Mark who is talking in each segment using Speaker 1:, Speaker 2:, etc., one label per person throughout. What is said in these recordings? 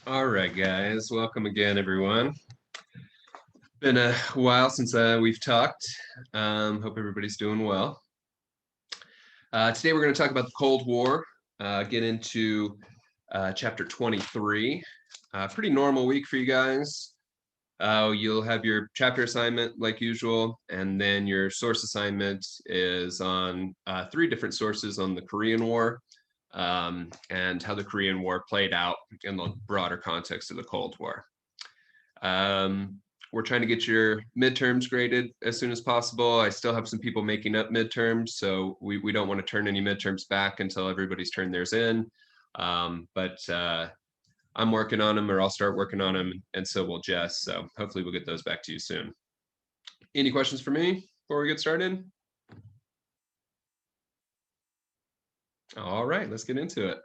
Speaker 1: All right, guys. Welcome again, everyone. Been a while since we've talked. Hope everybody's doing well. Today we're going to talk about the Cold War, get into chapter 23. Pretty normal week for you guys. You'll have your chapter assignment like usual, and then your source assignment is on three different sources on the Korean War and how the Korean War played out in the broader context of the Cold War. Um, we're trying to get your midterms graded as soon as possible. I still have some people making up midterms, so we don't want to turn any midterms back until everybody's turned theirs in. But I'm working on them, or I'll start working on them, and so will Jess. So hopefully we'll get those back to you soon. Any questions for me before we get started? All right, let's get into it.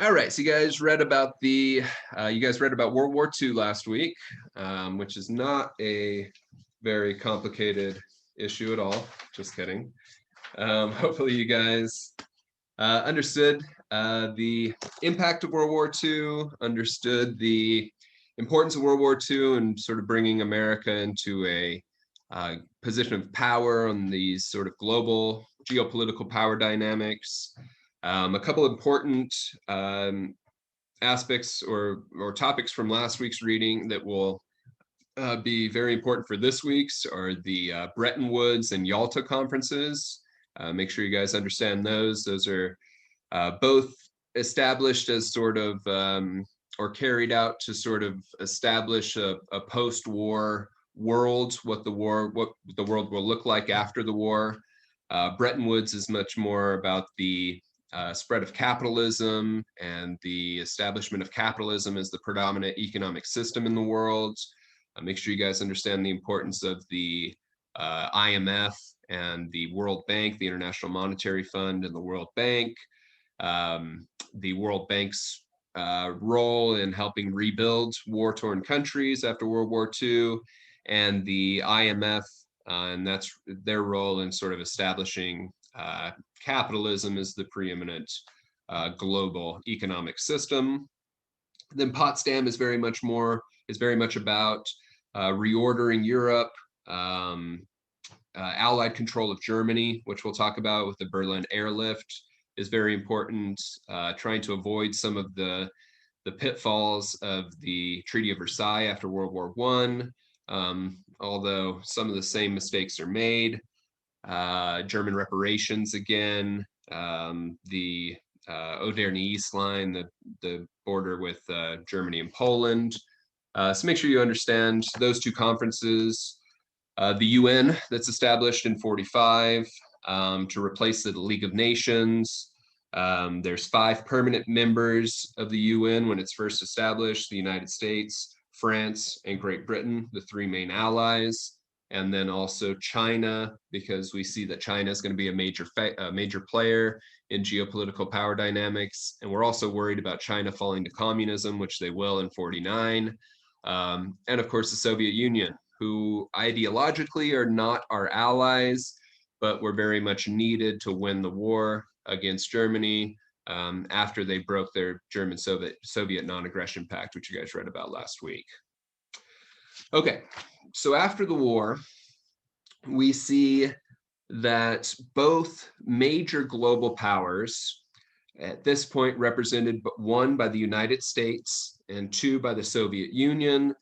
Speaker 1: All right, so you guys read about World War II last week, which is not a very complicated issue at all. Just kidding. Hopefully, you guys understood the impact of World War II, understood the importance of World War II, and sort of bringing America into a position of power on these sort of global geopolitical power dynamics. A couple important aspects or topics from last week's reading that will be very important for this week's are the Bretton Woods and Yalta conferences. Make sure you guys understand those. Those are both established as sort of or carried out to sort of establish a post-war world, what the world will look like after the war. Bretton Woods is much more about the spread of capitalism and the establishment of capitalism as the predominant economic system in the world. Make sure you guys understand the importance of the IMF and the World Bank, the International Monetary Fund, and the World Bank. The World Bank's role in helping rebuild war-torn countries after World War II, and the IMF, and that's their role in sort of establishing capitalism as the preeminent global economic system. Then Potsdam is very much about reordering Europe, Allied control of Germany, which we'll talk about with the Berlin airlift, is very important. Trying to avoid some of the pitfalls of the Treaty of Versailles after World War I, although some of the same mistakes are made. German reparations again, the Oder East line, the border with Germany and Poland. So make sure you understand those two conferences. The UN that's established in 45 to replace the League of Nations. There's 5 permanent members of the UN when it's first established: the United States, France, and Great Britain, the 3 main allies. And then also China, because we see that China is going to be a major player in geopolitical power dynamics. And we're also worried about China falling to communism, which they will in 49. And of course, the Soviet Union, who ideologically are not our allies, but were very much needed to win the war against Germany after they broke their German-Soviet non-aggression pact, which you guys read about last week. Okay, so after the war, we see that both major global powers, at this point represented 1 by the United States and 2 by the Soviet Union,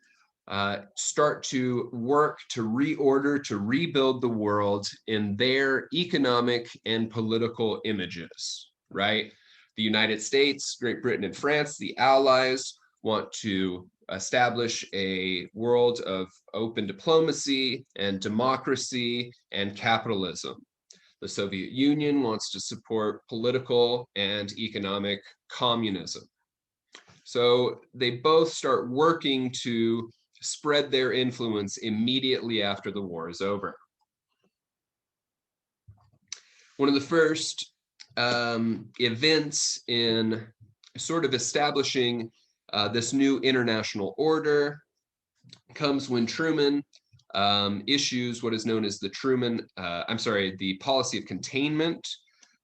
Speaker 1: start to work to reorder, to rebuild the world in their economic and political images, right? The United States, Great Britain, and France, the Allies, want to establish a world of open diplomacy and democracy and capitalism. The Soviet Union wants to support political and economic communism. So they both start working to spread their influence immediately after the war is over. One of the first events in sort of establishing this new international order comes when Truman issues what is known as the policy of containment,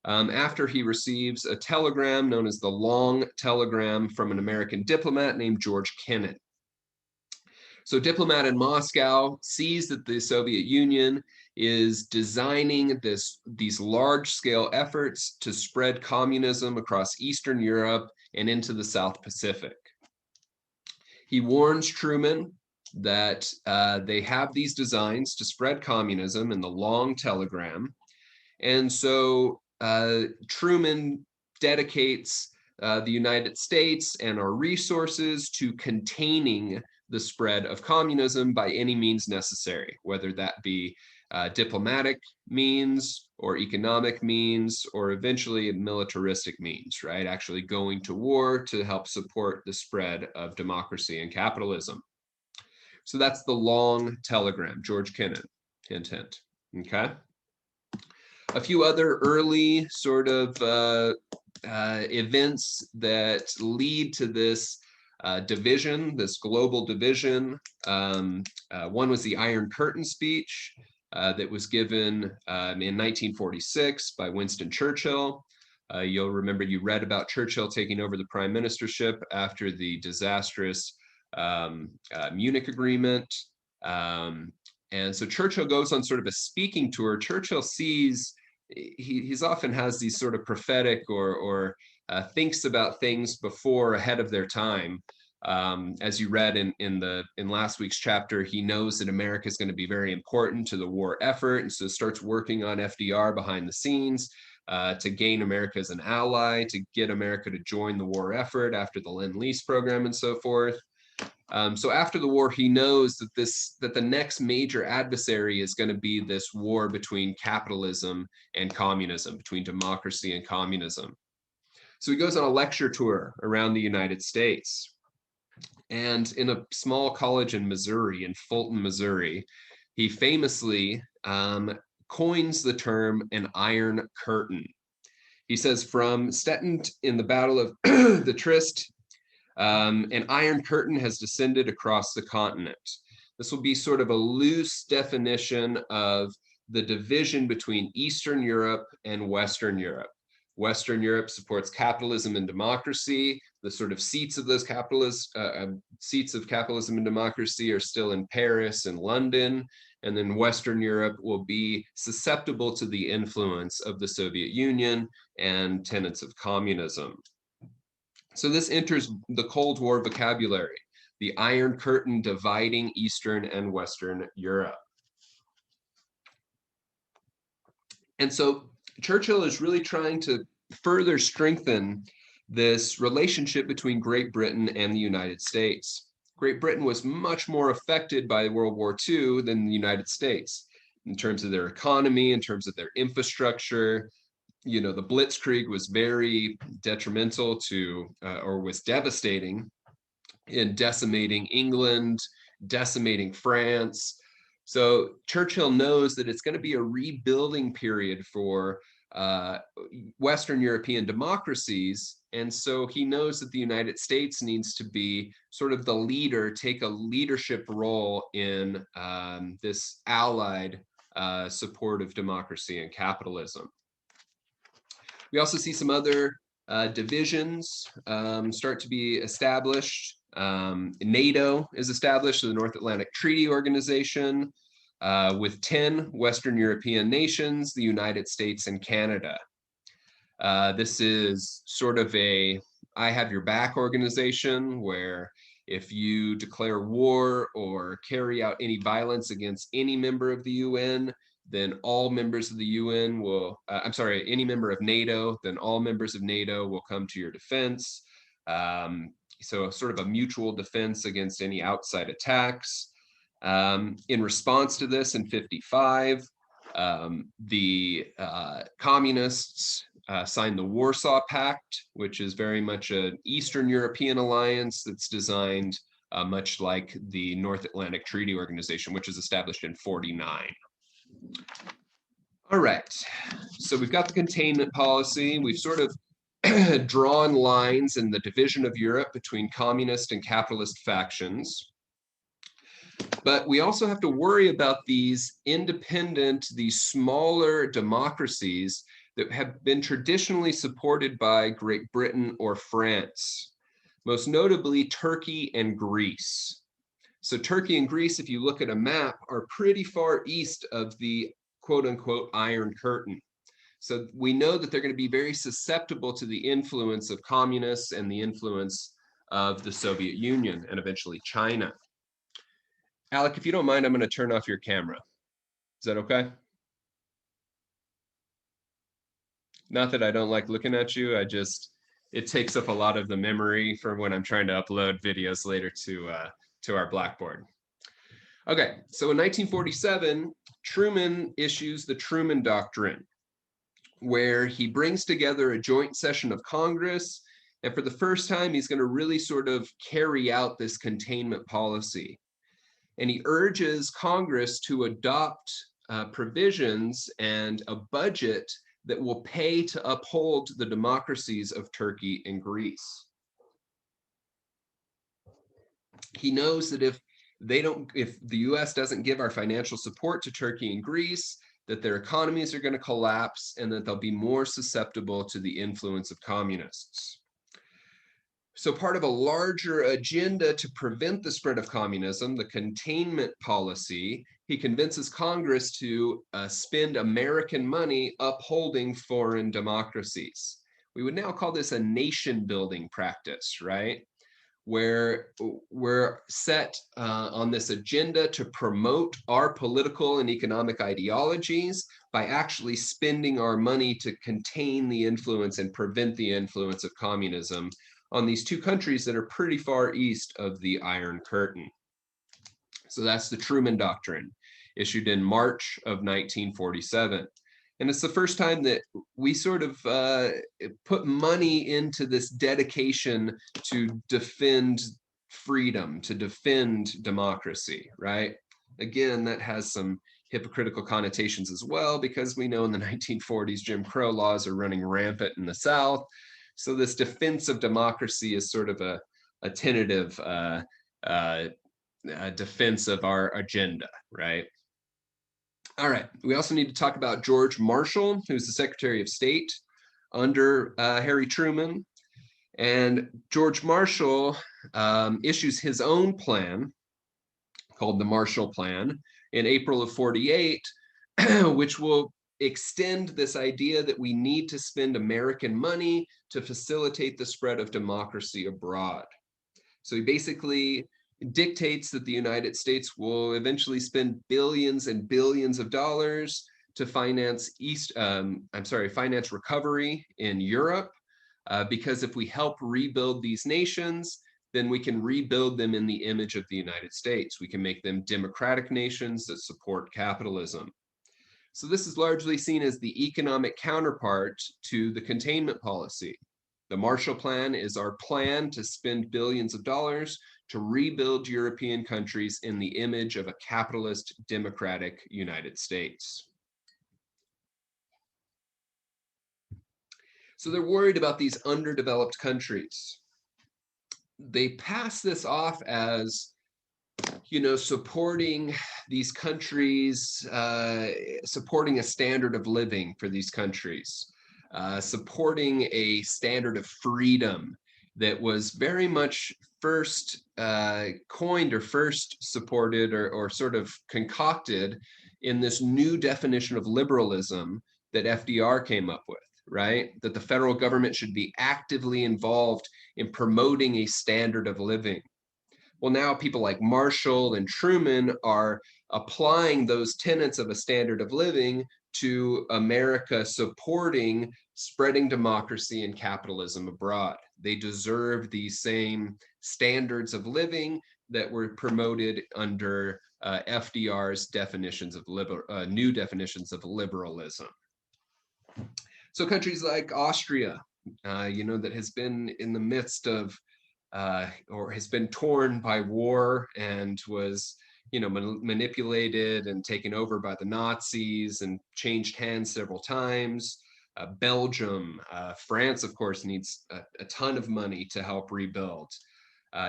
Speaker 1: after he receives a telegram known as the Long Telegram from an American diplomat named George Kennan. So diplomat in Moscow sees that the Soviet Union is designing these large-scale efforts to spread communism across Eastern Europe and into the South Pacific. He warns Truman that they have these designs to spread communism in the Long Telegram. And so Truman dedicates the United States and our resources to containing the spread of communism by any means necessary, whether that be diplomatic means or economic means, or eventually militaristic means, right? Actually going to war to help support the spread of democracy and capitalism. So that's the Long Telegram, George Kennan, hint, hint, okay? A few other early sort of events that lead to this division, this global division. One was the Iron Curtain speech that was given in 1946 by Winston Churchill. You'll remember you read about Churchill taking over the prime ministership after the disastrous Munich Agreement. And so Churchill goes on sort of a speaking tour. Churchill sees, he's often has these sort of prophetic or thinks about things before ahead of their time. As you read in last week's chapter, he knows that America is going to be very important to the war effort, and so starts working on FDR behind the scenes to gain America as an ally, to get America to join the war effort after the Lend-Lease program and so forth. So after the war, he knows that the next major adversary is going to be this war between capitalism and communism, between democracy and communism. So he goes on a lecture tour around the United States. And in a small college in Missouri, in Fulton, Missouri, he famously coins the term an Iron Curtain. He says, from Stettin in the Battle of the Tryst, an Iron Curtain has descended across the continent. This will be sort of a loose definition of the division between Eastern Europe and Western Europe. Western Europe supports capitalism and democracy. The sort of seats of those seats of capitalism and democracy are still in Paris and London. And then Western Europe will be susceptible to the influence of the Soviet Union and tenets of communism. So this enters the Cold War vocabulary, the Iron Curtain dividing Eastern and Western Europe. And so Churchill is really trying to further strengthen this relationship between Great Britain and the United States. Great Britain was much more affected by World War II than the United States in terms of their economy, in terms of their infrastructure. You know, the Blitzkrieg was very detrimental to, or was devastating in decimating England, decimating France. So Churchill knows that it's going to be a rebuilding period for Western European democracies. And so he knows that the United States needs to be sort of the leader, take a leadership role in this allied support of democracy and capitalism. We also see some other divisions start to be established. NATO is established, the North Atlantic Treaty Organization, with 10 Western European nations, the United States and Canada. This is sort of a I have your back organization where if you declare war or carry out any violence against any member of the UN, then all members of the UN will, any member of NATO, then all members of NATO will come to your defense. So sort of a mutual defense against any outside attacks. In response to this in 55, the communists signed the Warsaw Pact, which is very much an Eastern European alliance that's designed much like the North Atlantic Treaty Organization, which was established in 49. All right, so we've got the containment policy. We've sort of drawn lines in the division of Europe between communist and capitalist factions. But we also have to worry about these independent, these smaller democracies that have been traditionally supported by Great Britain or France, most notably Turkey and Greece. So Turkey and Greece, if you look at a map, are pretty far east of the quote unquote Iron Curtain. So we know that they're going to be very susceptible to the influence of communists and the influence of the Soviet Union and eventually China. Alec, if you don't mind, I'm going to turn off your camera. Is that okay? Not that I don't like looking at you, it takes up a lot of the memory for when I'm trying to upload videos later to our Blackboard. Okay, so in 1947, Truman issues the Truman Doctrine, where he brings together a joint session of Congress, and for the first time, he's going to really sort of carry out this containment policy. And he urges Congress to adopt provisions and a budget that will pay to uphold the democracies of Turkey and Greece. He knows that if the US doesn't give our financial support to Turkey and Greece, that their economies are going to collapse and that they'll be more susceptible to the influence of communists. So part of a larger agenda to prevent the spread of communism, the containment policy, he convinces Congress to spend American money upholding foreign democracies. We would now call this a nation building practice, right? Where we're set on this agenda to promote our political and economic ideologies by actually spending our money to contain the influence and prevent the influence of communism on these two countries that are pretty far east of the Iron Curtain. So that's the Truman Doctrine, issued in March of 1947. And it's the first time that we sort of put money into this dedication to defend freedom, to defend democracy, right? Again, that has some hypocritical connotations as well, because we know in the 1940s, Jim Crow laws are running rampant in the South. So this defense of democracy is sort of a tentative defense of our agenda, right? All right, we also need to talk about George Marshall, who's the Secretary of State under Harry Truman. And George Marshall issues his own plan called the Marshall Plan in April of 48, which will extend this idea that we need to spend American money to facilitate the spread of democracy abroad. So he basically dictates that the United States will eventually spend billions and billions of dollars to finance finance recovery in Europe, because if we help rebuild these nations, then we can rebuild them in the image of the United States. We can make them democratic nations that support capitalism. So this is largely seen as the economic counterpart to the containment policy. The Marshall Plan is our plan to spend billions of dollars to rebuild European countries in the image of a capitalist, democratic United States. So they're worried about these underdeveloped countries. They pass this off as, supporting these countries, supporting a standard of living for these countries, supporting a standard of freedom that was very much first coined or first supported or sort of concocted in this new definition of liberalism that FDR came up with, right? That the federal government should be actively involved in promoting a standard of living. Well, now people like Marshall and Truman are applying those tenets of a standard of living to America supporting spreading democracy and capitalism abroad. They deserve these same standards of living that were promoted under FDR's definitions of new definitions of liberalism. So countries like Austria, that has been in the midst of or has been torn by war and was manipulated and taken over by the Nazis and changed hands several times. Belgium, France, of course, needs a ton of money to help rebuild.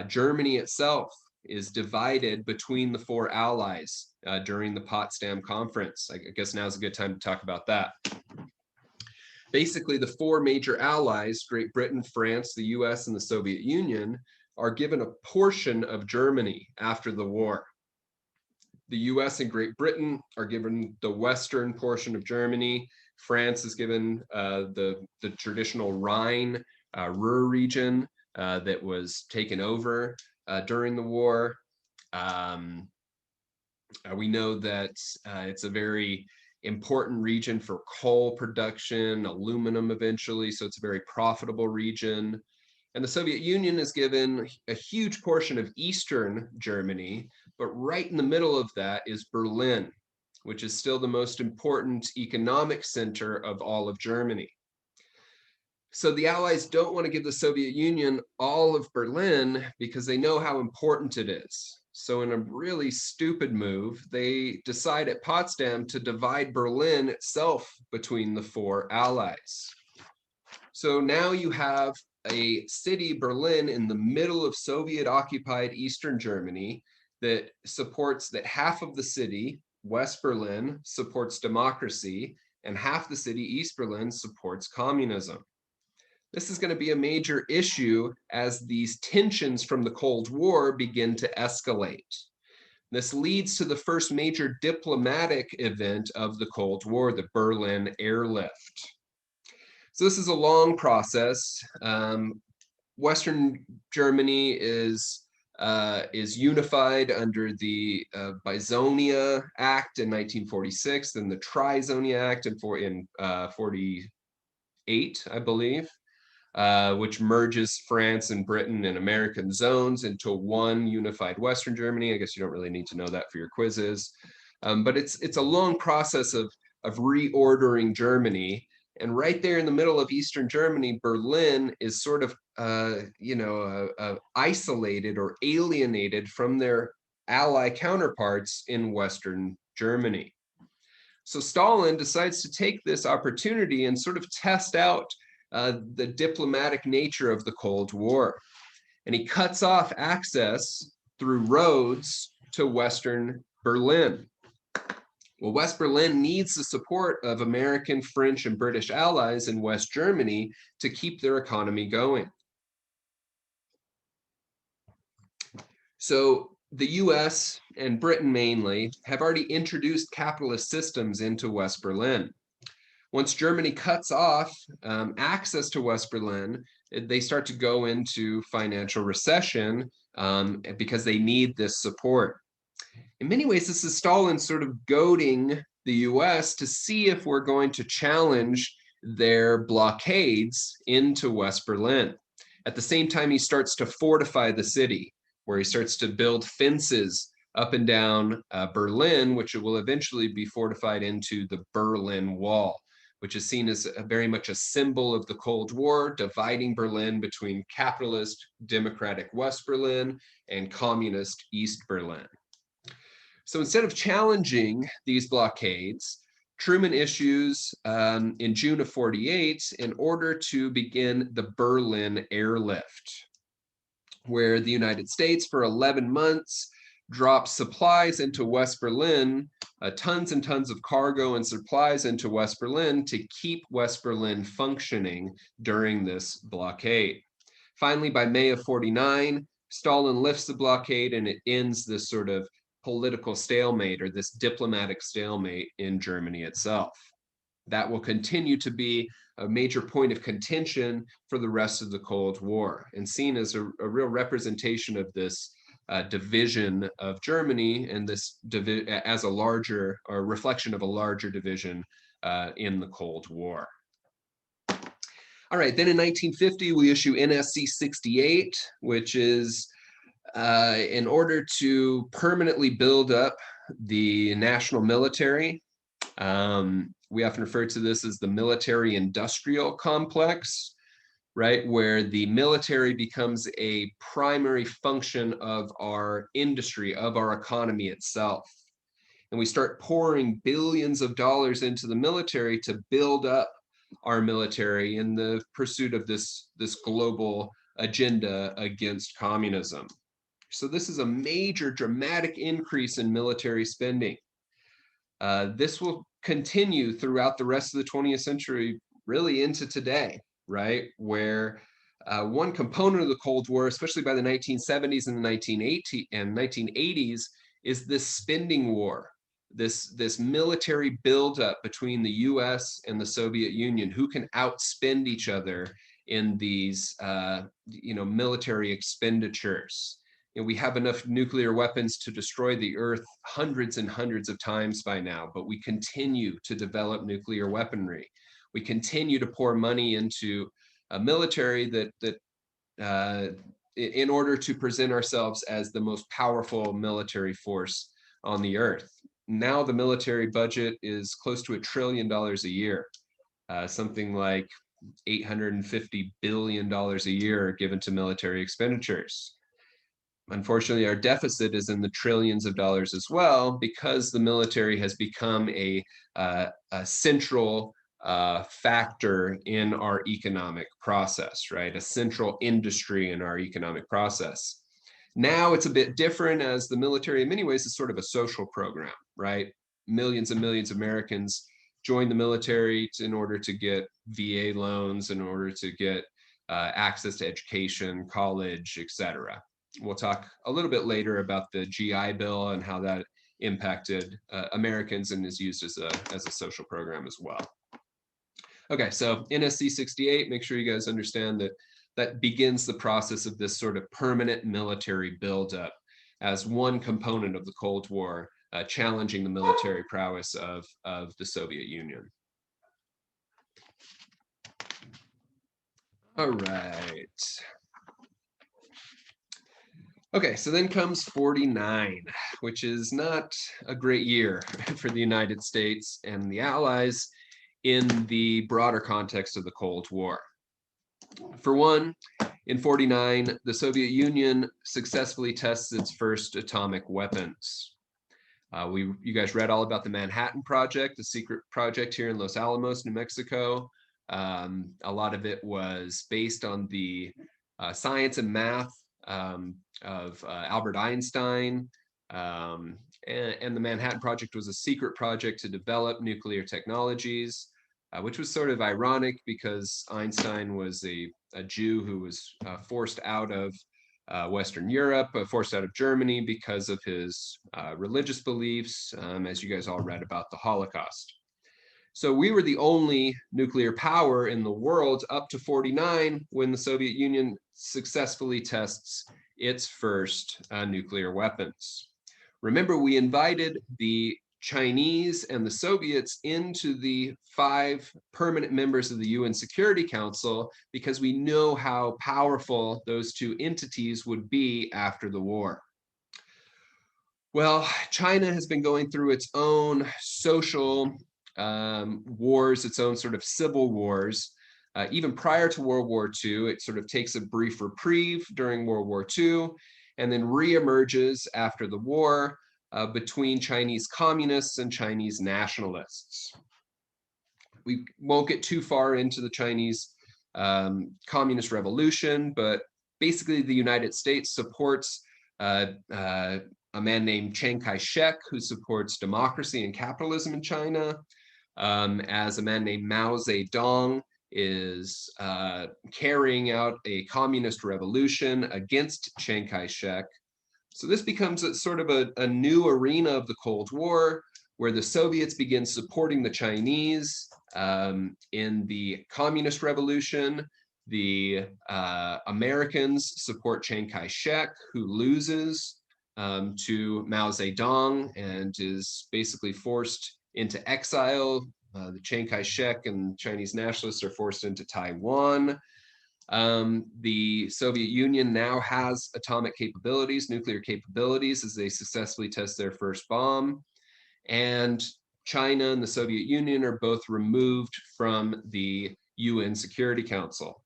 Speaker 1: Germany itself is divided between the four allies during the Potsdam Conference. I guess now's a good time to talk about that. Basically, the four major allies, Great Britain, France, the US, and the Soviet Union, are given a portion of Germany after the war. The US and Great Britain are given the western portion of Germany. France is given the traditional Rhine, Ruhr region that was taken over during the war. We know that it's a very important region for coal production, aluminum eventually, so it's a very profitable region. And the Soviet Union is given a huge portion of Eastern Germany, but right in the middle of that is Berlin, which is still the most important economic center of all of Germany. So the Allies don't want to give the Soviet Union all of Berlin because they know how important it is. So in a really stupid move, they decide at Potsdam to divide Berlin itself between the four Allies. So now you have a city, Berlin, in the middle of Soviet-occupied Eastern Germany that supports that half of the city, West Berlin, supports democracy, and half the city, East Berlin, supports communism. This is going to be a major issue as these tensions from the Cold War begin to escalate. This leads to the first major diplomatic event of the Cold War, the Berlin Airlift. So this is a long process. Western Germany is unified under the Bizonia Act in 1946, then the Trizonia Act in 48, I believe. Which merges France and Britain and American zones into one unified Western Germany. I guess you don't really need to know that for your quizzes. But it's a long process of reordering Germany. And right there in the middle of Eastern Germany, Berlin is sort of, isolated or alienated from their ally counterparts in Western Germany. So Stalin decides to take this opportunity and sort of test out the diplomatic nature of the Cold War. And he cuts off access through roads to Western Berlin. Well, West Berlin needs the support of American, French, and British allies in West Germany to keep their economy going. So the US and Britain mainly have already introduced capitalist systems into West Berlin. Once Germany cuts off access to West Berlin, they start to go into financial recession because they need this support. In many ways, this is Stalin sort of goading the US to see if we're going to challenge their blockades into West Berlin. At the same time, he starts to fortify the city, where he starts to build fences up and down Berlin, which will eventually be fortified into the Berlin Wall, which is seen as very much a symbol of the Cold War, dividing Berlin between capitalist, democratic West Berlin and communist East Berlin. So instead of challenging these blockades, Truman issues in June of 48 an order to begin the Berlin Airlift, where the United States for 11 months dropped supplies into West Berlin, tons and tons of cargo and supplies into West Berlin to keep West Berlin functioning during this blockade. Finally, by May of 49, Stalin lifts the blockade and it ends this sort of political stalemate or this diplomatic stalemate in Germany itself. That will continue to be a major point of contention for the rest of the Cold War and seen as a real representation of this division of Germany and this as a larger or reflection of a larger division in the Cold War. All right, then in 1950, we issue NSC 68, which is in order to permanently build up the national military. We often refer to this as the military-industrial complex, right? Where the military becomes a primary function of our industry, of our economy itself. And we start pouring billions of dollars into the military to build up our military in the pursuit of this global agenda against communism. So this is a major dramatic increase in military spending. This will continue throughout the rest of the 20th century really into today, right? Where one component of the Cold War, especially by the 1970s and the 1980s, is this spending war, this military buildup between the U.S. and the Soviet Union, who can outspend each other in these military expenditures. We have enough nuclear weapons to destroy the Earth hundreds and hundreds of times by now, but we continue to develop nuclear weaponry. We continue to pour money into a military in order to present ourselves as the most powerful military force on the Earth. Now the military budget is close to $1 trillion a year, something like $850 billion a year given to military expenditures. Unfortunately, our deficit is in the trillions of dollars as well, because the military has become a central factor in our economic process, right? A central industry in our economic process. Now it's a bit different, as the military in many ways is sort of a social program, right? Millions and millions of Americans join the military in order to get VA loans, in order to get access to education, college, etc. We'll talk a little bit later about the GI Bill and how that impacted Americans and is used as a social program as well. Okay, so NSC 68, make sure you guys understand that that begins the process of this sort of permanent military buildup as one component of the Cold War, challenging the military prowess of the Soviet Union. All right. Okay, so then comes 49, which is not a great year for the United States and the Allies in the broader context of the Cold War. For one, in 49, the Soviet Union successfully tests its first atomic weapons. You guys read all about the Manhattan Project, the secret project here in Los Alamos, New Mexico. A lot of it was based on the science and math of Albert Einstein. And the Manhattan Project was a secret project to develop nuclear technologies, which was sort of ironic because Einstein was a Jew who was forced out of Western Europe, forced out of Germany because of his religious beliefs, as you guys all read about the Holocaust. So we were the only nuclear power in the world up to 49 when the Soviet Union successfully tests its first nuclear weapons. Remember, we invited the Chinese and the Soviets into the 5 permanent members of the UN Security Council because we know how powerful those 2 entities would be after the war. Well, China has been going through its own social wars, its own sort of civil wars. Even prior to World War II, it sort of takes a brief reprieve during World War II and then reemerges after the war between Chinese communists and Chinese nationalists. We won't get too far into the Chinese Communist Revolution, but basically the United States supports a man named Chiang Kai-shek, who supports democracy and capitalism in China, as a man named Mao Zedong is carrying out a communist revolution against Chiang Kai-shek. So this becomes sort of a new arena of the Cold War, where the Soviets begin supporting the Chinese in the communist revolution. The Americans support Chiang Kai-shek, who loses to Mao Zedong and is basically forced into exile. The Chiang Kai-shek and Chinese nationalists are forced into Taiwan. The Soviet Union now has atomic capabilities, nuclear capabilities, as they successfully test their first bomb. And China and the Soviet Union are both removed from the UN Security Council.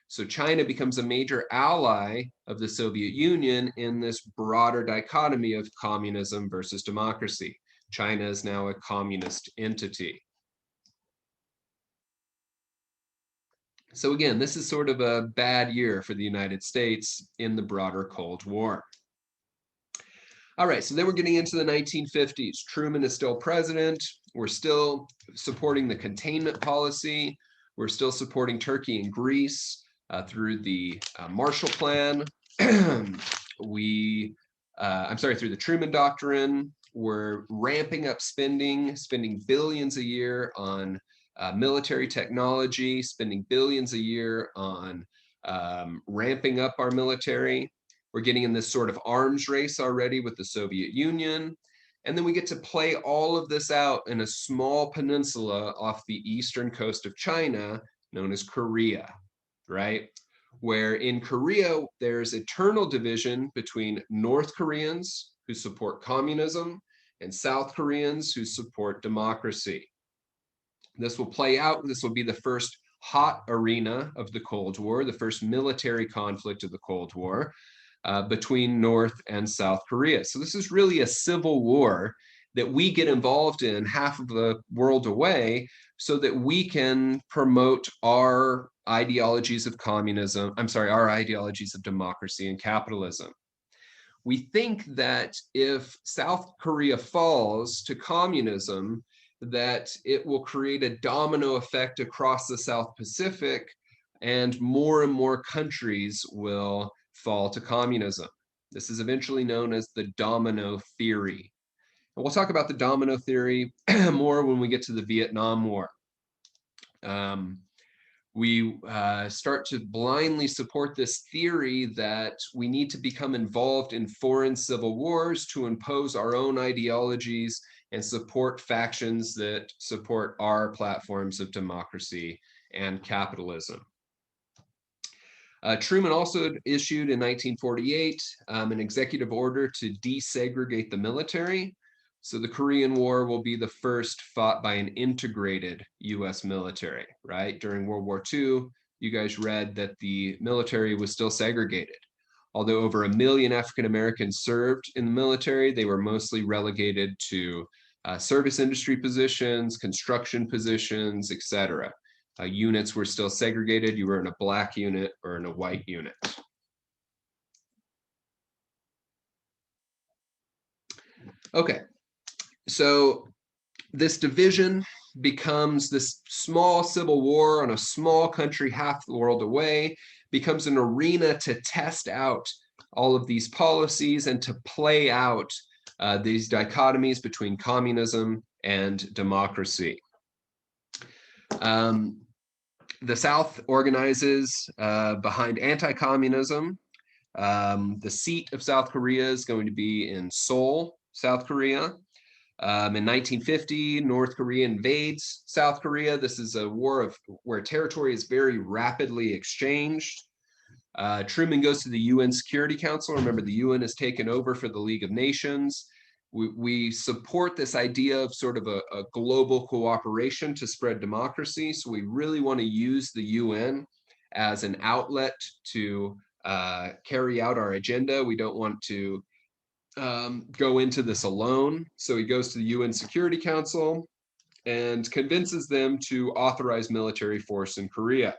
Speaker 1: So China becomes a major ally of the Soviet Union in this broader dichotomy of communism versus democracy. China is now a communist entity. So again, this is sort of a bad year for the United States in the broader Cold War. All right, so then we're getting into the 1950s. Truman is still president. We're still supporting the containment policy. We're still supporting Turkey and Greece through the Marshall Plan. Through the Truman Doctrine. We're ramping up spending billions a year on military technology, spending billions a year on ramping up our military. We're getting in this sort of arms race already with the Soviet Union. And then we get to play all of this out in a small peninsula off the eastern coast of China, known as Korea, right? Where in Korea, there's eternal division between North Koreans who support communism and South Koreans who support democracy. This will play out. This will be the first hot arena of the Cold War, the first military conflict of the Cold War between North and South Korea. So this is really a civil war that we get involved in half of the world away so that we can promote our ideologies of communism, our ideologies of democracy and capitalism. We think that if South Korea falls to communism, that it will create a domino effect across the South Pacific and more countries will fall to communism. This is eventually known as the domino theory. And we'll talk about the domino theory more when we get to the Vietnam War. We start to blindly support this theory that we need to become involved in foreign civil wars to impose our own ideologies and support factions that support our platforms of democracy and capitalism. Truman also issued in 1948 an executive order to desegregate the military. So the Korean War will be the first fought by an integrated US military, right? During World War II, you guys read that the military was still segregated. Although over 1 million African Americans served in the military, they were mostly relegated to service industry positions, construction positions, etc. Units were still segregated. You were in a black unit or in a white unit. Okay, so this division becomes this small civil war on a small country half the world away, becomes an arena to test out all of these policies and to play out these dichotomies between communism and democracy. The South organizes behind anti-communism. The seat of South Korea is going to be in Seoul, South Korea. In 1950, North Korea invades South Korea. This is a war where territory is very rapidly exchanged. Truman goes to the UN Security Council. Remember, the UN has taken over for the League of Nations. We support this idea of sort of a global cooperation to spread democracy. So we really want to use the UN as an outlet to carry out our agenda. We don't want to go into this alone. So he goes to the UN Security Council and convinces them to authorize military force in Korea.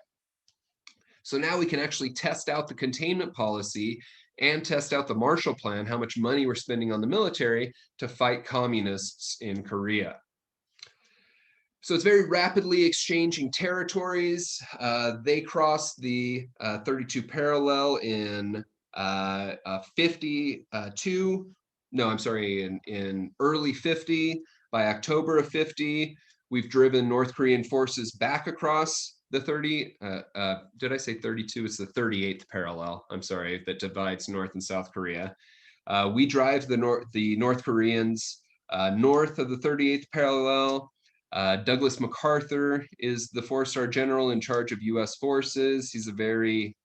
Speaker 1: So now we can actually test out the containment policy and test out the Marshall Plan, how much money we're spending on the military to fight communists in Korea. So it's very rapidly exchanging territories. They cross the 32 parallel in in early 50. By October of 50, we've driven North Korean forces back across the 30, did I say 32? It's the 38th parallel, I'm sorry, that divides North and South Korea. We drive the North Koreans north of the 38th parallel. Douglas MacArthur is the four-star general in charge of US forces. He's a very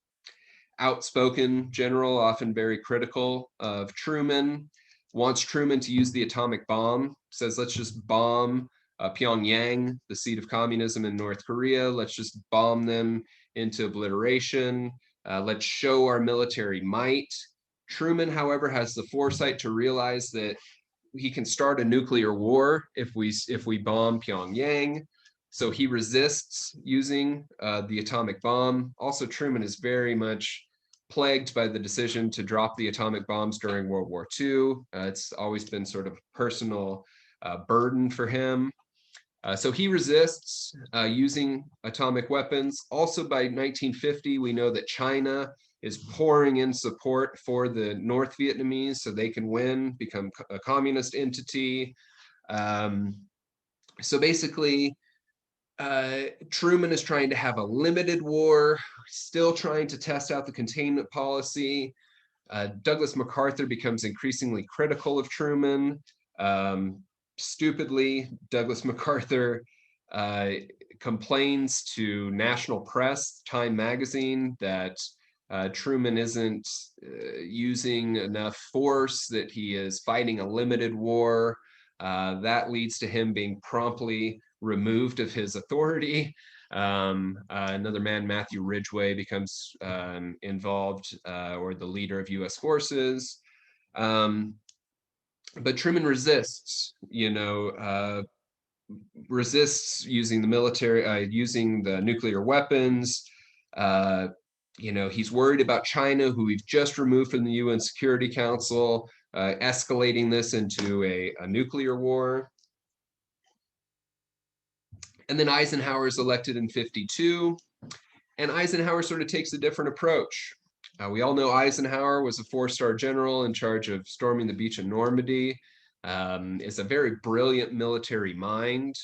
Speaker 1: outspoken general, often very critical of Truman, wants Truman to use the atomic bomb, says, let's just bomb Pyongyang, the seat of communism in North Korea. Let's just bomb them into obliteration. Let's show our military might. Truman, however, has the foresight to realize that he can start a nuclear war if we bomb Pyongyang. So he resists using the atomic bomb. Also, Truman is very much plagued by the decision to drop the atomic bombs during World War II. It's always been sort of a personal burden for him. So he resists using atomic weapons. Also by 1950, we know that China is pouring in support for the North Vietnamese so they can win, become a communist entity. So basically, Truman is trying to have a limited war, still trying to test out the containment policy. Douglas MacArthur becomes increasingly critical of Truman. Stupidly, Douglas MacArthur complains to national press, Time magazine, that Truman isn't using enough force, that he is fighting a limited war. That leads to him being promptly removed of his authority. Another man, Matthew Ridgway, becomes involved or the leader of U.S. forces. But Truman resists, resists using the military, using the nuclear weapons. He's worried about China, who we've just removed from the UN Security Council, escalating this into a nuclear war. And then Eisenhower is elected in 52, and Eisenhower sort of takes a different approach. We all know Eisenhower was a four-star general in charge of storming the beach in Normandy, is a very brilliant military mind.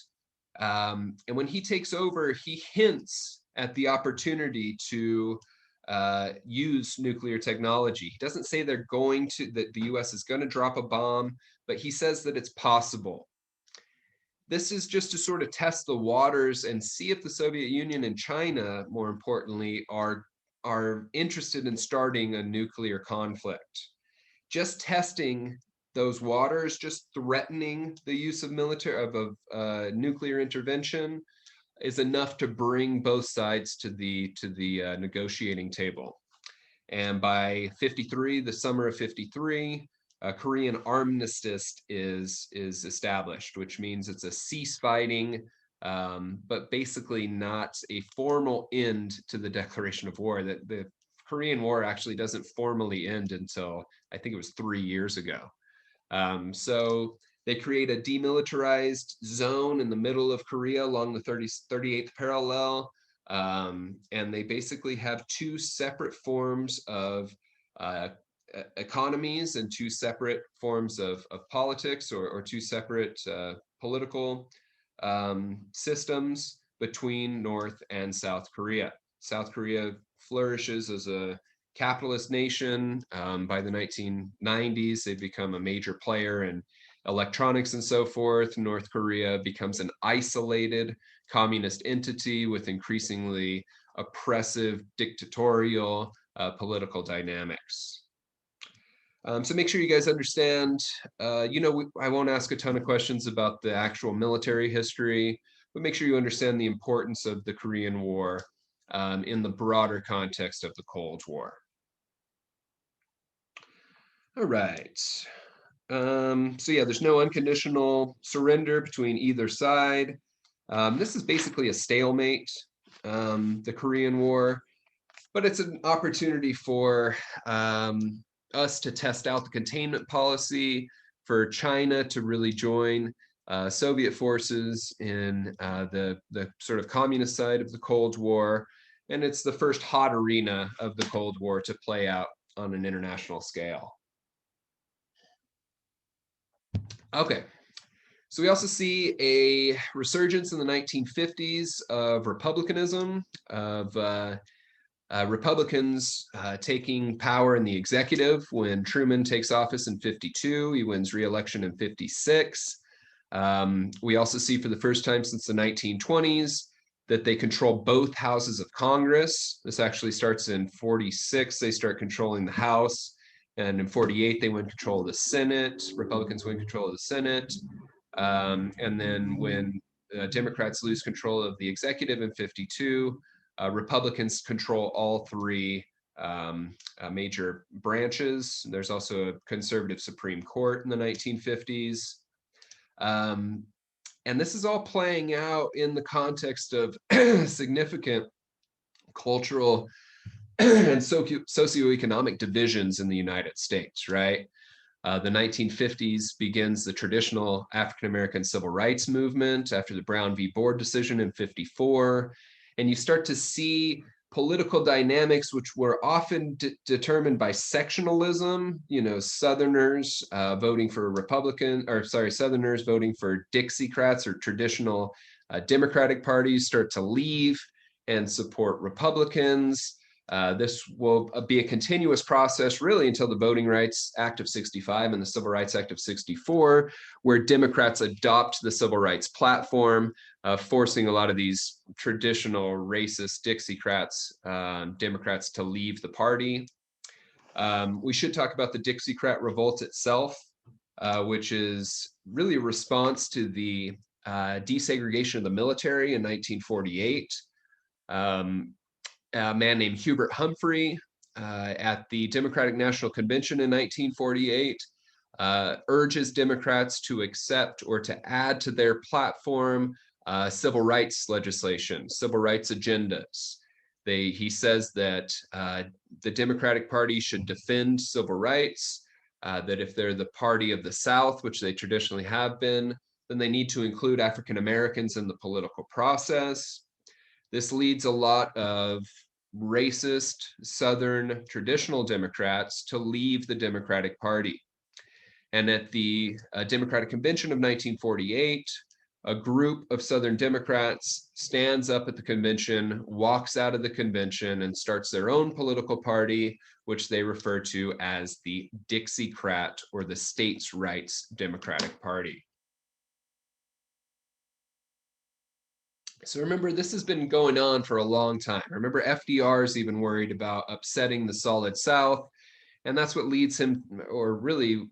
Speaker 1: And when he takes over, he hints at the opportunity to use nuclear technology. He doesn't say that the US is going to drop a bomb, but he says that it's possible. This is just to sort of test the waters and see if the Soviet Union and China, more importantly, are interested in starting a nuclear conflict. Just testing those waters, just threatening the use of nuclear intervention is enough to bring both sides to the negotiating table. And by 53, the summer of 53, a Korean armistice is established, which means it's a cease fighting, but basically not a formal end to the declaration of war. That the Korean War actually doesn't formally end until I think it was 3 years ago. So they create a demilitarized zone in the middle of Korea along the 38th parallel. And they basically have two separate forms of economies and two separate forms of politics, or two separate political systems between North and South Korea. South Korea flourishes as a capitalist nation. By the 1990s, they become a major player in electronics and so forth. North Korea becomes an isolated communist entity with increasingly oppressive, dictatorial political dynamics. So make sure you guys understand, I won't ask a ton of questions about the actual military history, but make sure you understand the importance of the Korean War in the broader context of the Cold War. All right. So yeah, there's no unconditional surrender between either side. This is basically a stalemate, the Korean War, but it's an opportunity for us to test out the containment policy, for China to really join Soviet forces in the sort of communist side of the Cold War. And it's the first hot arena of the Cold War to play out on an international scale. Okay, so we also see a resurgence in the 1950s of republicanism, of Republicans taking power in the executive. When Truman takes office in 52, he wins re-election in 56. We also see for the first time since the 1920s that they control both houses of Congress. This actually starts in 46. They start controlling the House. And in 48, they win control of the Senate. Republicans win control of the Senate. And then when Democrats lose control of the executive in 52, Republicans control all three major branches. There's also a conservative Supreme Court in the 1950s. And this is all playing out in the context of significant cultural and socioeconomic divisions in the United States, right? The 1950s begins the traditional African-American civil rights movement after the Brown v. Board decision in 54. And you start to see political dynamics which were often determined by sectionalism, Southerners voting for Republican, or sorry, Southerners voting for Dixiecrats or traditional Democratic parties start to leave and support Republicans. This will be a continuous process really until the Voting Rights Act of 65 and the Civil Rights Act of 64, where Democrats adopt the civil rights platform, forcing a lot of these traditional racist Dixiecrats, Democrats to leave the party. We should talk about the Dixiecrat revolt itself, which is really a response to the desegregation of the military in 1948. A man named Hubert Humphrey at the Democratic National Convention in 1948 urges Democrats to accept or to add to their platform civil rights legislation, civil rights agendas. He says that the Democratic Party should defend civil rights, that if they're the party of the South, which they traditionally have been, then they need to include African Americans in the political process. This leads a lot of racist Southern traditional Democrats to leave the Democratic Party. And at the Democratic Convention of 1948, a group of Southern Democrats stands up at the convention, walks out of the convention, and starts their own political party, which they refer to as the Dixiecrat or the States' Rights Democratic Party. So remember, this has been going on for a long time. Remember, FDR is even worried about upsetting the Solid South, and that's what leads him, or really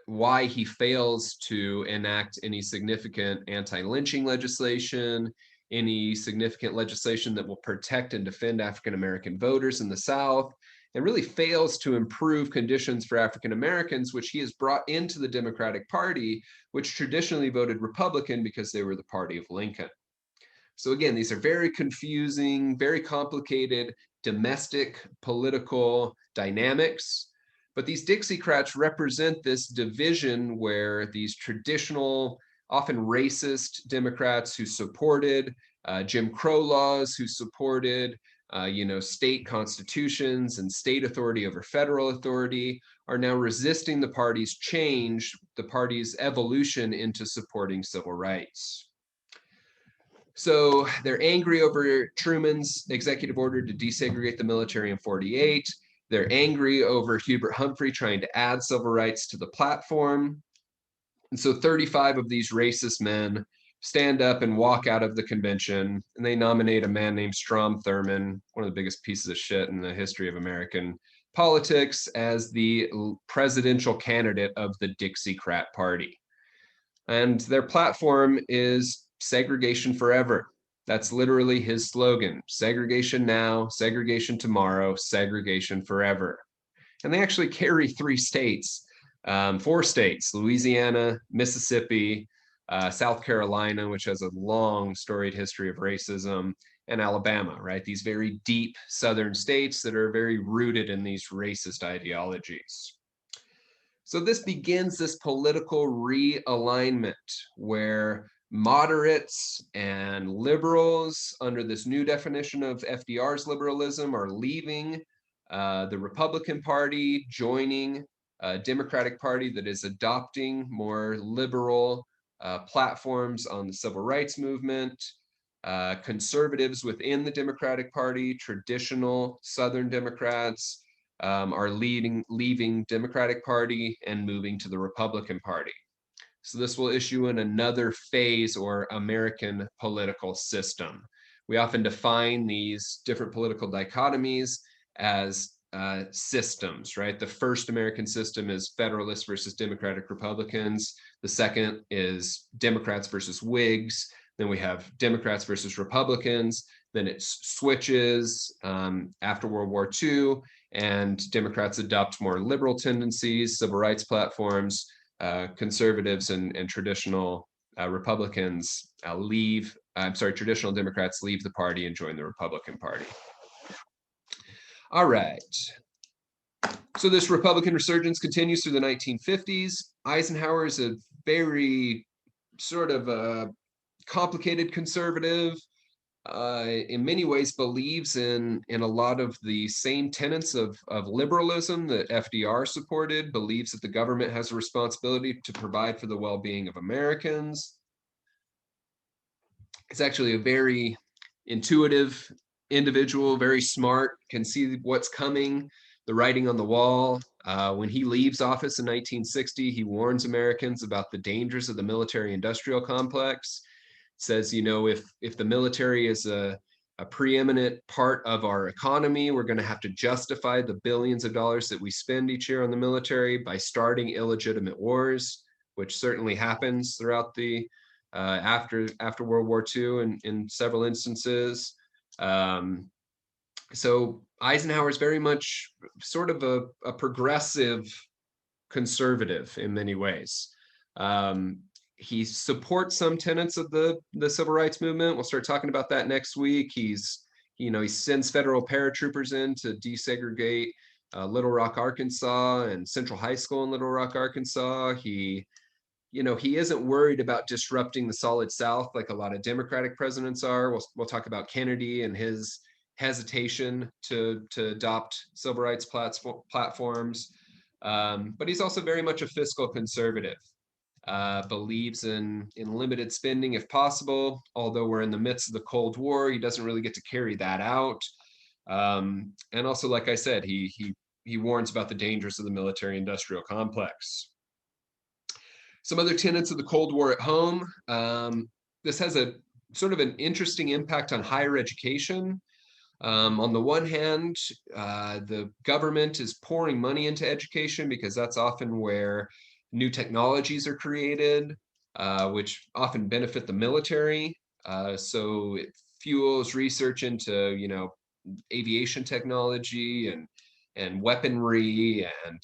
Speaker 1: why he fails to enact any significant anti-lynching legislation, any significant legislation that will protect and defend African American voters in the South, and really fails to improve conditions for African Americans, which he has brought into the Democratic Party, which traditionally voted Republican because they were the party of Lincoln. So again, these are very confusing, very complicated domestic political dynamics. But these Dixiecrats represent this division where these traditional, often racist Democrats who supported Jim Crow laws, who supported state constitutions and state authority over federal authority, are now resisting the party's change, the party's evolution into supporting civil rights. So they're angry over Truman's executive order to desegregate the military in 48. They're angry over Hubert Humphrey trying to add civil rights to the platform. And so 35 of these racist men stand up and walk out of the convention, and they nominate a man named Strom Thurmond, one of the biggest pieces of shit in the history of American politics, as the presidential candidate of the Dixiecrat Party. And their platform is segregation forever. That's literally his slogan: segregation now, segregation tomorrow, segregation forever. And they actually carry 4 states, Louisiana, Mississippi, South Carolina, which has a long storied history of racism, and Alabama, right? These very deep Southern states that are very rooted in these racist ideologies. So this begins this political realignment where moderates and liberals, under this new definition of FDR's liberalism, are leaving the Republican Party, joining a Democratic Party that is adopting more liberal platforms on the civil rights movement. Conservatives within the Democratic Party, traditional Southern Democrats, are leaving Democratic Party and moving to the Republican Party. So this will issue in another phase or American political system. We often define these different political dichotomies as systems, right? The first American system is Federalists versus Democratic Republicans. The second is Democrats versus Whigs. Then we have Democrats versus Republicans. Then it switches after World War II, and Democrats adopt more liberal tendencies, civil rights platforms. Conservatives and traditional Republicans traditional Democrats leave the party and join the Republican Party. All right. So this Republican resurgence continues through the 1950s. Eisenhower is a very sort of a complicated conservative. In many ways believes in a lot of the same tenets of liberalism that FDR supported, believes that the government has a responsibility to provide for the well-being of Americans. It's actually a very intuitive individual, very smart, can see what's coming, the writing on the wall. When he leaves office in 1960, he warns Americans about the dangers of the military-industrial complex. Says, you know, if the military is a preeminent part of our economy, we're going to have to justify the billions of dollars that we spend each year on the military by starting illegitimate wars, which certainly happens throughout the after World War II in several instances. So Eisenhower is very much sort of a progressive conservative in many ways. He supports some tenets of the civil rights movement. We'll start talking about that next week. He sends federal paratroopers in to desegregate Little Rock, Arkansas, and Central High School in Little Rock, Arkansas. He isn't worried about disrupting the solid South like a lot of Democratic presidents are. We'll talk about Kennedy and his hesitation to adopt civil rights platforms. But he's also very much a fiscal conservative. Believes in limited spending if possible. Although we're in the midst of the Cold War, he doesn't really get to carry that out. And also, like I said, he warns about the dangers of the military-industrial complex. Some other tenets of the Cold War at home. This has a sort of an interesting impact on higher education. On the one hand, the government is pouring money into education because that's often where new technologies are created, which often benefit the military. So it fuels research into, aviation technology and weaponry and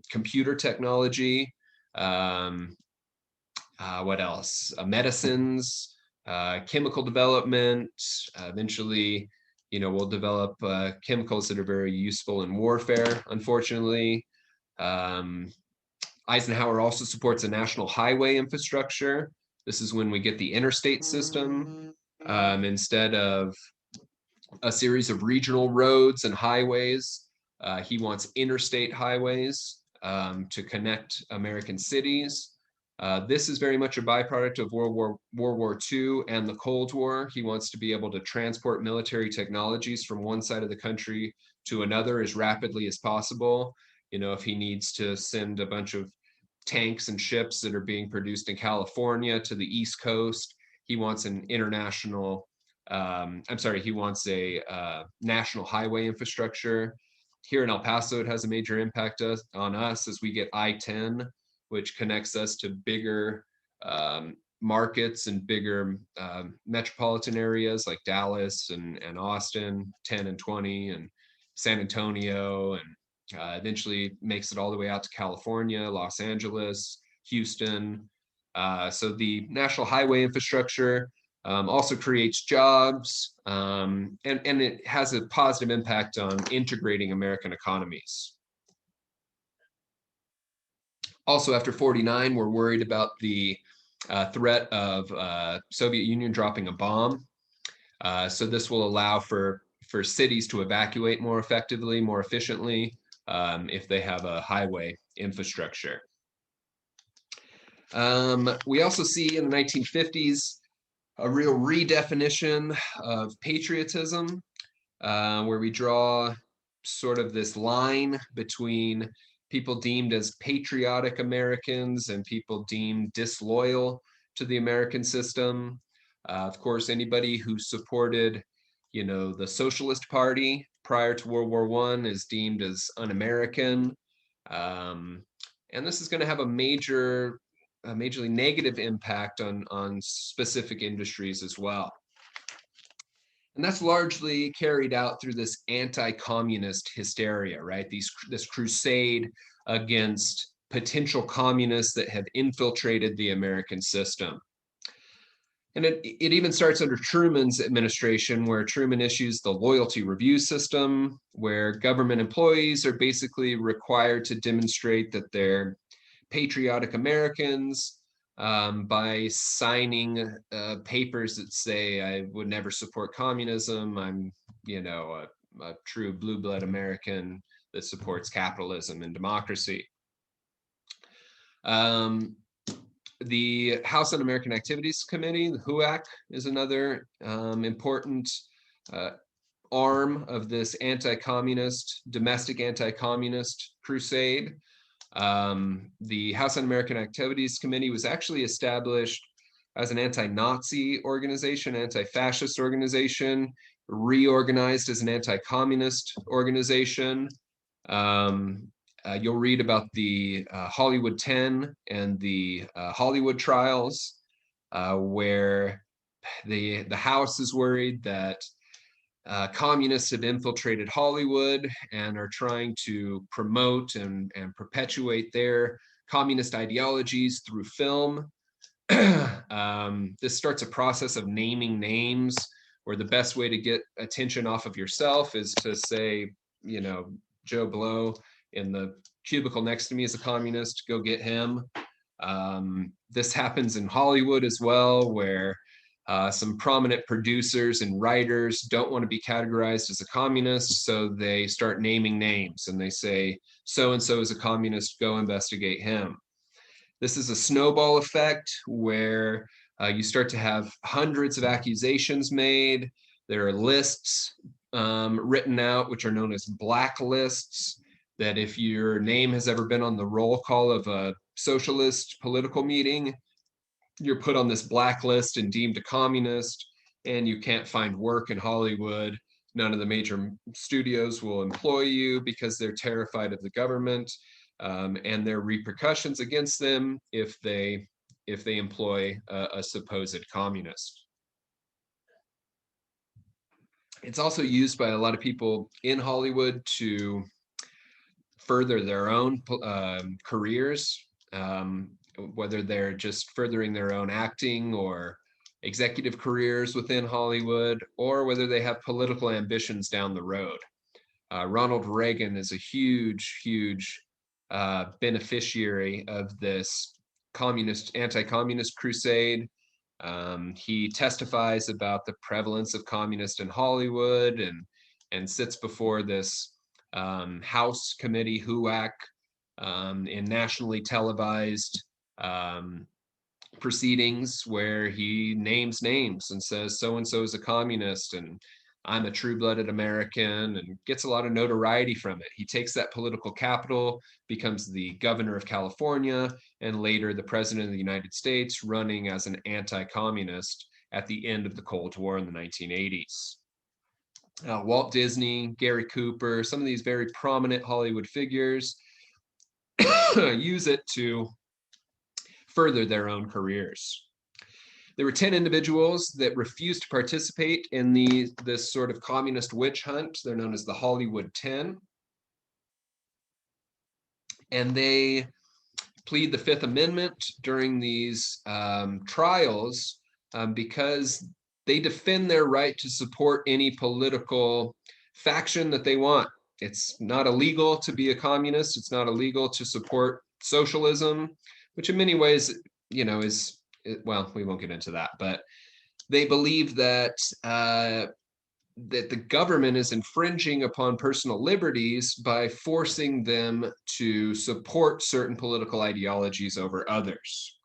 Speaker 1: computer technology. What else? Medicines, chemical development. Eventually, we'll develop chemicals that are very useful in warfare, unfortunately. Eisenhower also supports a national highway infrastructure. This is when we get the interstate system instead of a series of regional roads and highways. He wants interstate highways to connect American cities. This is very much a byproduct of World War II and the Cold War. He wants to be able to transport military technologies from one side of the country to another as rapidly as possible. If he needs to send a bunch of tanks and ships that are being produced in California to the East Coast, he wants an international, he wants a national highway infrastructure. Here in El Paso, it has a major impact on us as we get I-10, which connects us to bigger markets and bigger metropolitan areas like Dallas and Austin, 10 and 20, and San Antonio, and eventually makes it all the way out to California, Los Angeles, Houston. So the national highway infrastructure also creates jobs, and it has a positive impact on integrating American economies. Also, after 49, we're worried about the threat of Soviet Union dropping a bomb. So this will allow for cities to evacuate more effectively, more efficiently, if they have a highway infrastructure. We also see in the 1950s a real redefinition of patriotism, where we draw sort of this line between people deemed as patriotic Americans and people deemed disloyal to the American system. Of course, anybody who supported, the Socialist Party prior to World War I is deemed as un-American. And this is going to have a majorly negative impact on specific industries as well. And that's largely carried out through this anti-communist hysteria, right? This crusade against potential communists that have infiltrated the American system. And it even starts under Truman's administration, where Truman issues the loyalty review system, where government employees are basically required to demonstrate that they're patriotic Americans by signing papers that say, I would never support communism. I'm, a true blue blood American that supports capitalism and democracy. The House Un-American Activities Committee, the HUAC, is another important arm of this domestic anti-communist crusade. The House Un-American Activities Committee was actually established as an anti-Nazi organization, anti-fascist organization, reorganized as an anti-communist organization. You'll read about the Hollywood 10 and the Hollywood trials, where the House is worried that communists have infiltrated Hollywood and are trying to promote and perpetuate their communist ideologies through film. This starts a process of naming names, where the best way to get attention off of yourself is to say, Joe Blow in the cubicle next to me is a communist, go get him. This happens in Hollywood as well, where some prominent producers and writers don't want to be categorized as a communist, so they start naming names and they say, so-and-so is a communist, go investigate him. This is a snowball effect where you start to have hundreds of accusations made. There are lists written out, which are known as blacklists, that if your name has ever been on the roll call of a socialist political meeting, you're put on this blacklist and deemed a communist, and you can't find work in Hollywood. None of the major studios will employ you because they're terrified of the government, and there are repercussions against them if they employ a supposed communist. It's also used by a lot of people in Hollywood to further their own careers, whether they're just furthering their own acting or executive careers within Hollywood, or whether they have political ambitions down the road. Ronald Reagan is a huge beneficiary of this anti-communist crusade. He testifies about the prevalence of communists in Hollywood and sits before this House committee, HUAC, in nationally televised proceedings, where he names names and says, so-and-so is a communist and I'm a true-blooded American, and gets a lot of notoriety from it. He takes that political capital, becomes the governor of California, and later the president of the United States, running as an anti-communist at the end of the Cold War in the 1980s. Walt Disney, Gary Cooper, some of these very prominent Hollywood figures use it to further their own careers. There were 10 individuals that refused to participate in this sort of communist witch hunt. They're known as the Hollywood 10. And they plead the Fifth Amendment during these trials because they defend their right to support any political faction that they want. It's not illegal to be a communist. It's not illegal to support socialism, which in many ways, is, well, we won't get into that, but they believe that that the government is infringing upon personal liberties by forcing them to support certain political ideologies over others.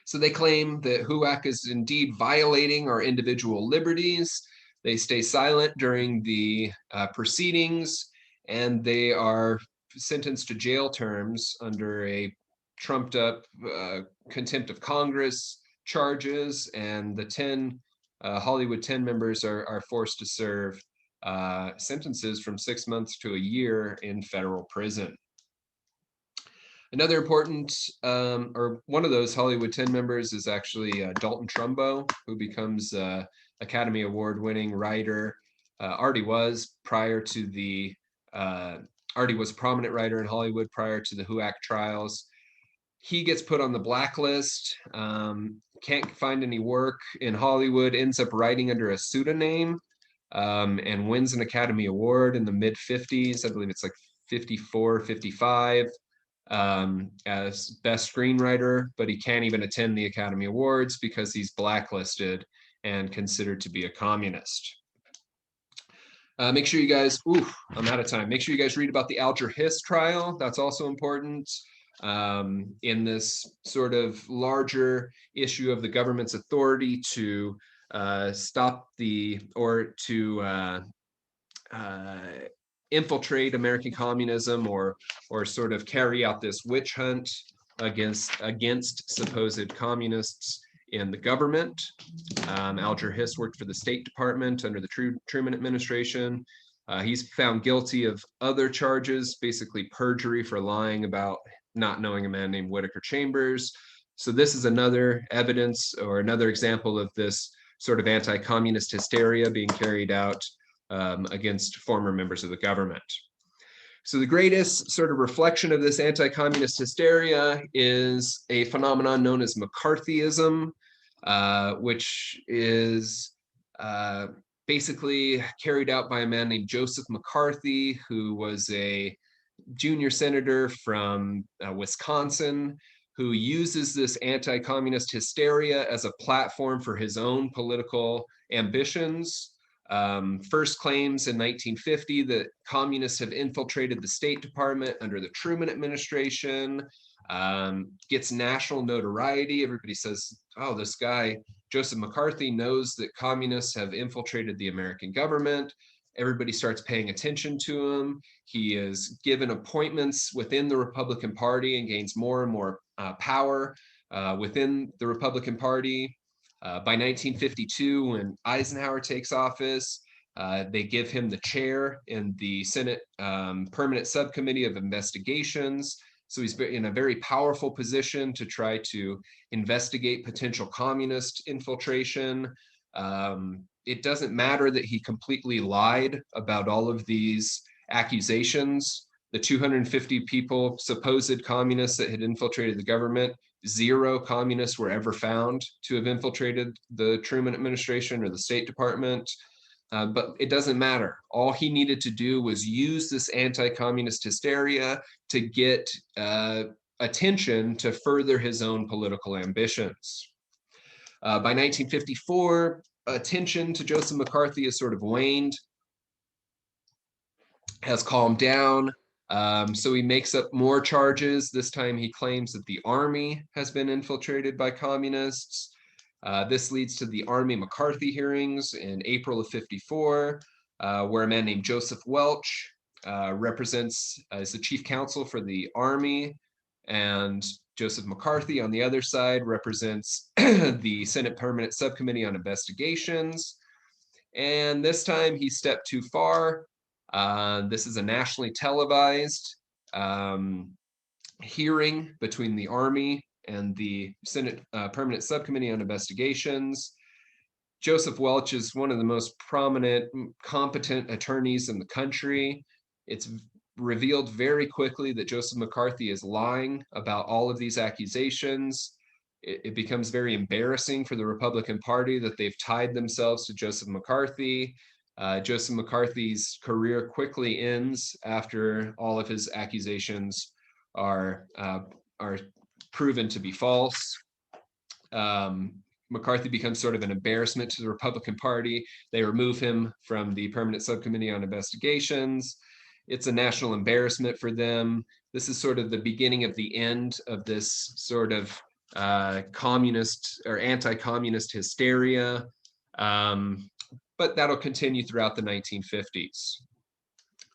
Speaker 1: So they claim that HUAC is indeed violating our individual liberties. They stay silent during the proceedings, and they are sentenced to jail terms under a trumped up contempt of Congress charges, and the 10 Hollywood 10 members are forced to serve sentences from 6 months to a year in federal prison. Another important, or one of those Hollywood 10 members is actually Dalton Trumbo, who becomes Academy Award winning writer. Already was a prominent writer in Hollywood prior to the HUAC trials. he gets put on the blacklist, can't find any work in Hollywood, ends up writing under a pseudonym, and wins an Academy Award in the mid 50s. I believe it's like 54, 55, as best screenwriter, but he can't even attend the Academy Awards because he's blacklisted and considered to be a communist. Make sure you guys, I'm out of time. Make sure you guys read about the Alger Hiss trial. That's also important in this sort of larger issue of the government's authority to stop the, or to infiltrate American communism, or sort of carry out this witch hunt against supposed communists in the government. Alger Hiss worked for the State Department under the Truman administration. He's found guilty of other charges, basically perjury for lying about not knowing a man named Whittaker Chambers. So this is another evidence or another example of this sort of anti-communist hysteria being carried out against former members of the government. So the greatest sort of reflection of this anti-communist hysteria is a phenomenon known as McCarthyism, which is basically carried out by a man named Joseph McCarthy, who was a junior senator from Wisconsin, who uses this anti-communist hysteria as a platform for his own political ambitions. First claims in 1950 that communists have infiltrated the State Department under the Truman administration, gets national notoriety. Everybody says, oh, this guy, Joseph McCarthy, knows that communists have infiltrated the American government. Everybody starts paying attention to him. He is given appointments within the Republican Party and gains more and more power within the Republican Party. By 1952, when Eisenhower takes office, they give him the chair in the Senate Permanent Subcommittee of Investigations. So he's in a very powerful position to try to investigate potential communist infiltration. It doesn't matter that he completely lied about all of these accusations. The 250 people, supposed communists that had infiltrated the government, 0 communists were ever found to have infiltrated the Truman administration or the State Department. But it doesn't matter. All he needed to do was use this anti-communist hysteria to get attention to further his own political ambitions. By 1954, attention to Joseph McCarthy has sort of waned, has calmed down. So he makes up more charges. This time he claims that the army has been infiltrated by communists. This leads to the Army McCarthy hearings in April of '54, where a man named Joseph Welch represents as the chief counsel for the Army, and Joseph McCarthy on the other side represents the Senate Permanent Subcommittee on Investigations. And this time he stepped too far. This is a nationally televised hearing between the Army and the Senate Permanent Subcommittee on Investigations. Joseph Welch is one of the most prominent, competent attorneys in the country. It's revealed very quickly that Joseph McCarthy is lying about all of these accusations. It becomes very embarrassing for the Republican Party that they've tied themselves to Joseph McCarthy. Joseph McCarthy's career quickly ends after all of his accusations are proven to be false. McCarthy becomes sort of an embarrassment to the Republican Party. They remove him from the Permanent Subcommittee on Investigations. It's a national embarrassment for them. This is sort of the beginning of the end of this sort of communist or anti-communist hysteria. But that'll continue throughout the 1950s.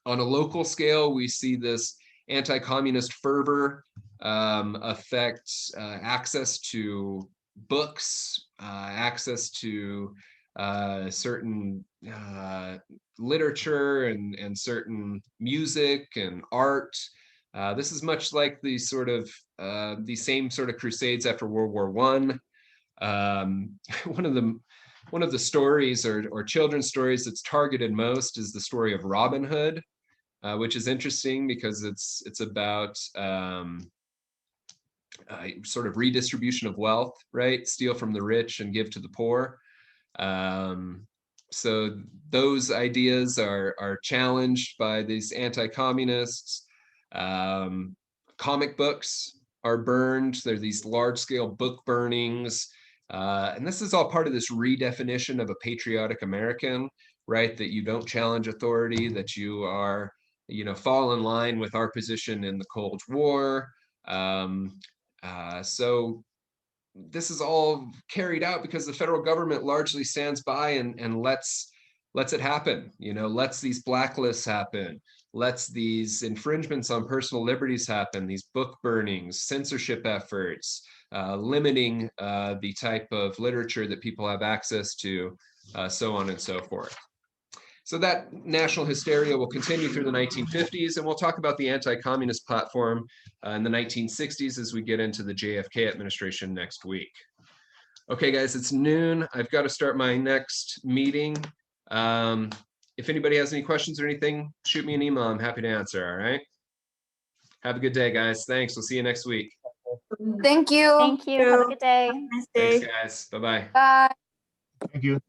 Speaker 1: On a local scale, we see this anti-communist fervor affect access to books, access to certain literature and certain music and art. This is much like the sort of the same sort of crusades after World War I. One of the stories or children's stories that's targeted most is the story of Robin Hood, which is interesting because it's about sort of redistribution of wealth, right? Steal from the rich and give to the poor. So those ideas are challenged by these anti-communists. Comic books are burned. There are these large-scale book burnings. And this is all part of this redefinition of a patriotic American, right? That you don't challenge authority, that you are, fall in line with our position in the Cold War. So this is all carried out because the federal government largely stands by and lets it happen, lets these blacklists happen, lets these infringements on personal liberties happen, these book burnings, censorship efforts, limiting the type of literature that people have access to, so on and so forth. So that national hysteria will continue through the 1950s, and we'll talk about the anti-communist platform in the 1960s as we get into the JFK administration next week. Okay, guys, it's noon. I've got to start my next meeting. If anybody has any questions or anything, shoot me an email. I'm happy to answer, all right? Have a good day, guys. Thanks. We'll see you next week.
Speaker 2: Thank you.
Speaker 3: Thank you. Have a good day.
Speaker 2: Nice
Speaker 1: Thanks,
Speaker 2: day.
Speaker 1: guys. Bye-bye.
Speaker 2: Bye.
Speaker 4: Thank you.